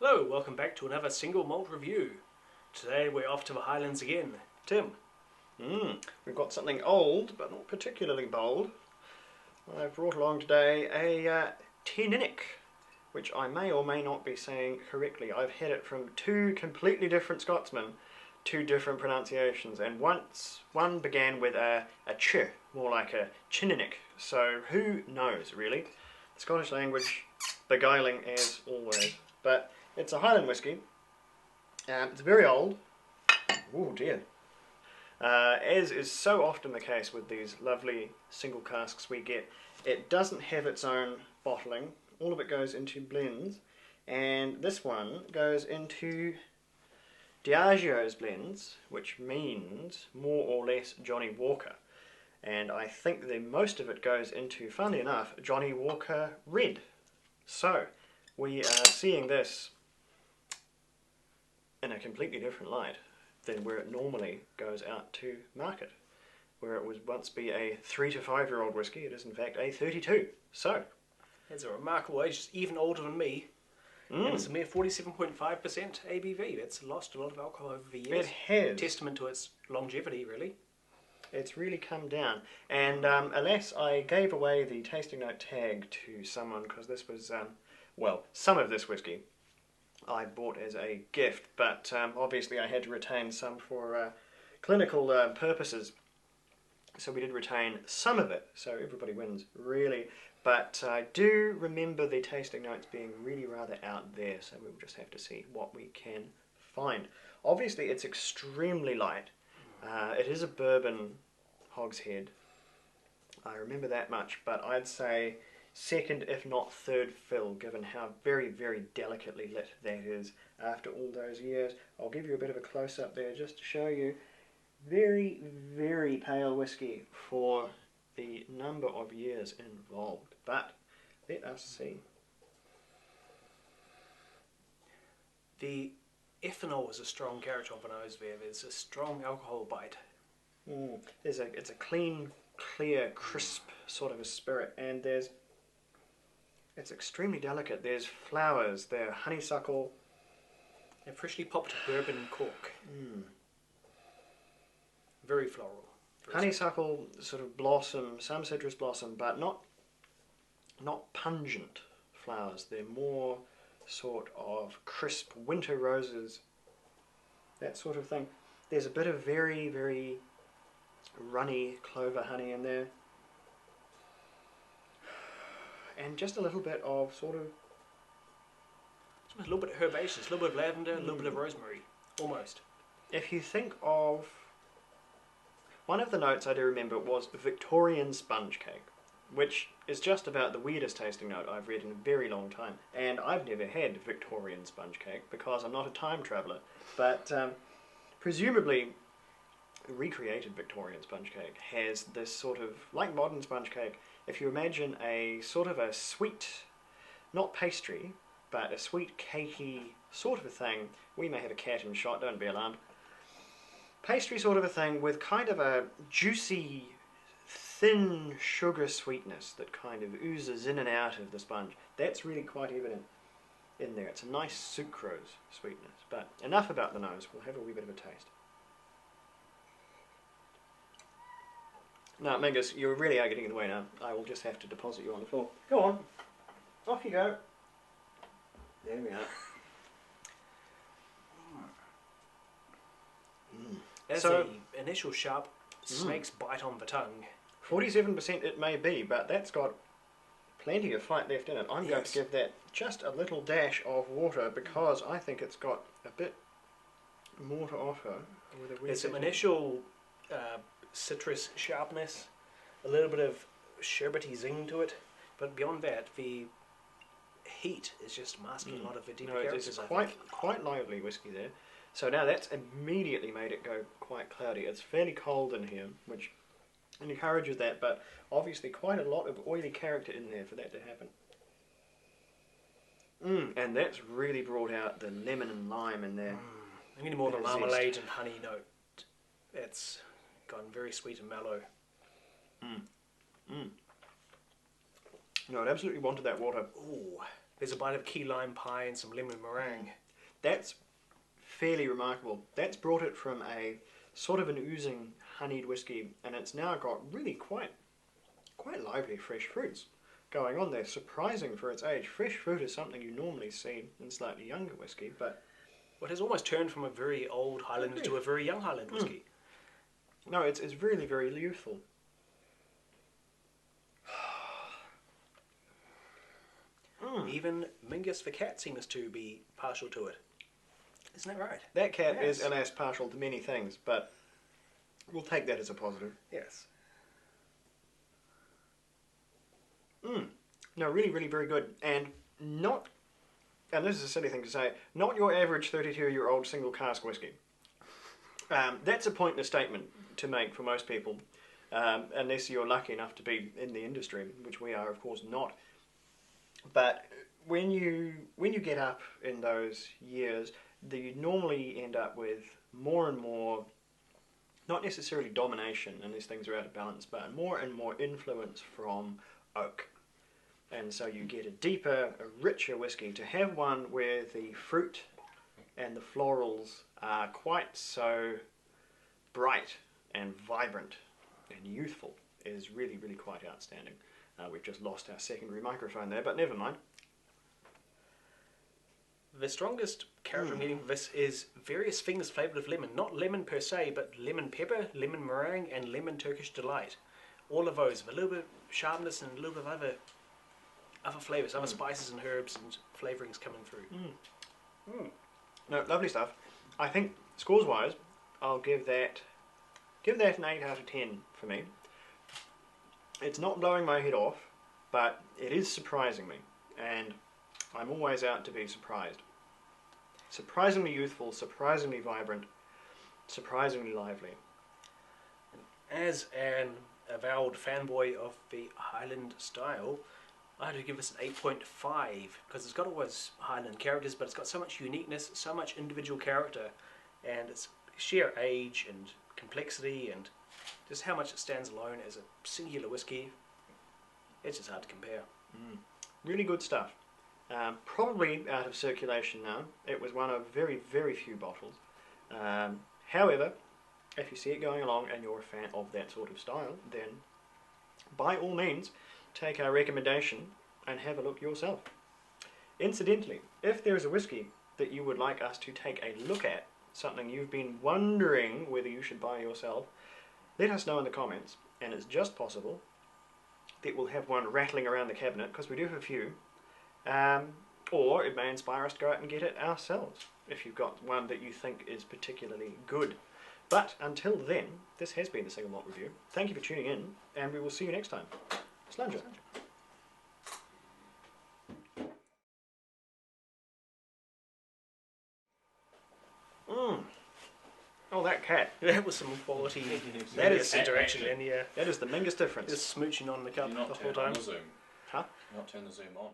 Hello, welcome back to another single malt review. Today we're off to the Highlands again. Tim. We've got something old, but not particularly bold. I've brought along today a Teaninich, which I may or may not be saying correctly. I've had it from two completely different Scotsmen, two different pronunciations, and one began with a ch, more like a Teaninich, so who knows really. The Scottish language, beguiling as always. But it's a Highland whisky. It's very old. Oh dear. As is so often the case with these lovely single casks we get, it doesn't have its own bottling. All of it goes into blends, and this one goes into Diageo's blends, which means more or less Johnnie Walker. And I think that most of it goes into, funnily enough, Johnnie Walker Red. So we are seeing this in a completely different light than where it normally goes out to market. Where it would once be a 3 to 5 year old whisky, it is in fact a 32. So It's a remarkable age, it's even older than me. And it's a mere 47.5% ABV. It's lost a lot of alcohol over the years. it has. Testament to its longevity, really. It's really come down. And alas, I gave away the tasting note tag to someone because this was, well, some of this whisky I bought as a gift, but obviously I had to retain some for clinical purposes. So we did retain some of it, so everybody wins, really. But I do remember the tasting notes being really rather out there, so we'll just have to see what we can find. Obviously it's extremely light. It is a bourbon hogshead. I remember that much, but I'd say second if not third fill, given how very, very delicately lit that is after all those years. I'll give you a bit of a close-up there just to show you. Very, very pale whisky for the number of years involved, but let us see. The ethanol is a strong character on the nose there. There's a strong alcohol bite. It's a clean, clear, crisp sort of a spirit, and it's extremely delicate. There's flowers, there honeysuckle. A freshly popped bourbon cork. Very floral. Honeysuckle sort of blossom, some citrus blossom, but not pungent flowers. They're more sort of crisp winter roses, that sort of thing. There's a bit of very, very runny clover honey in there, and just a little bit of sort of A little bit of herbaceous, a little bit of lavender, a little bit of rosemary, almost. if you think of one of the notes I do remember was Victorian sponge cake, which is just about the weirdest tasting note I've read in a very long time. And I've never had Victorian sponge cake because I'm not a time traveller. But presumably recreated Victorian sponge cake has this sort of, like modern sponge cake, if you imagine a sort of a sweet, not pastry, but a sweet cakey sort of a thing. We may have a cat in shot, don't be alarmed. Pastry sort of a thing with kind of a juicy, thin sugar sweetness that kind of oozes in and out of the sponge. That's really quite evident in there. It's a nice sucrose sweetness. But enough about the nose. We'll have a wee bit of a taste. Now, Mingus, you really are getting in the way now. I will just have to deposit you on the floor. Go on. Off you go. There we are. That's So- the initial sharp snake's bite on the tongue. 47% it may be, but that's got plenty of fight left in it. I'm going to give that just a little dash of water because I think it's got a bit more to offer. There's some initial citrus sharpness, a little bit of sherbety zing to it, but beyond that, the heat is just masking a lot of the deeper characters. It's quite lively whiskey there. So now that's immediately made it go quite cloudy. It's fairly cold in here, which encourages that, but obviously quite a lot of oily character in there for that to happen. And that's really brought out the lemon and lime in there. I need more of a Bit of marmalade zest. and honey note. It's gone very sweet and mellow. No, it absolutely wanted that water. Ooh, There's a bite of key lime pie and some lemon meringue. That's fairly remarkable. That's brought it from a sort of an oozing honeyed whiskey, and it's now got really quite lively fresh fruits going on there. Surprising for its age. Fresh fruit is something you normally see in slightly younger whiskey, but Well, it has almost turned from a very old Highland to a very young Highland whiskey. no, it's really very youthful. Even Mingus the cat seems to be partial to it. Isn't that right? That cat Yes. is, alas, partial to many things, but we'll take that as a positive. Yes. No, really, really very good. And not, and this is a silly thing to say, not your average 32-year-old single cask whiskey. That's a pointless statement to make for most people, unless you're lucky enough to be in the industry, which we are, of course, not. But when you get up in those years, you normally end up with more and more, not necessarily domination unless things are out of balance, but more and more influence from oak. And so you get a deeper, a richer whiskey. To have one where the fruit and the florals are quite so bright and vibrant and youthful is really, really quite outstanding. We've just lost our secondary microphone there, but never mind. The strongest character I'm getting for this is various things flavoured with lemon. Not lemon per se, but lemon pepper, lemon meringue, and lemon Turkish delight. All of those with a little bit of sharpness and a little bit of other flavours, other spices and herbs and flavourings coming through. No, lovely stuff. I think scores-wise, I'll give that an 8 out of 10 for me. It's not blowing my head off, but it is surprising me, and I'm always out to be surprised. Surprisingly youthful, surprisingly vibrant, surprisingly lively. As an avowed fanboy of the Highland style, I had to give this an 8.5 because it's got all those Highland characters, but it's got so much uniqueness, so much individual character, and its sheer age and complexity and just how much it stands alone as a singular whiskey. It's just hard to compare. Really good stuff. Probably out of circulation now. It was one of very, very few bottles. However, if you see it going along and you're a fan of that sort of style, then by all means take our recommendation and have a look yourself. Incidentally, if there is a whiskey that you would like us to take a look at, something you've been wondering whether you should buy yourself, let us know in the comments, and it's just possible that we'll have one rattling around the cabinet, because we do have a few, or it may inspire us to go out and get it ourselves, if you've got one that you think is particularly good. But until then, this has been the Single Malt Review. Thank you for tuning in, and we will see you next time. Slanger. Oh, that cat. That was some quality That is interaction in, yeah. That is the Mingus difference. Just smooching on the cup You're the not whole turn on time. the zoom. Huh? Not turn the zoom on.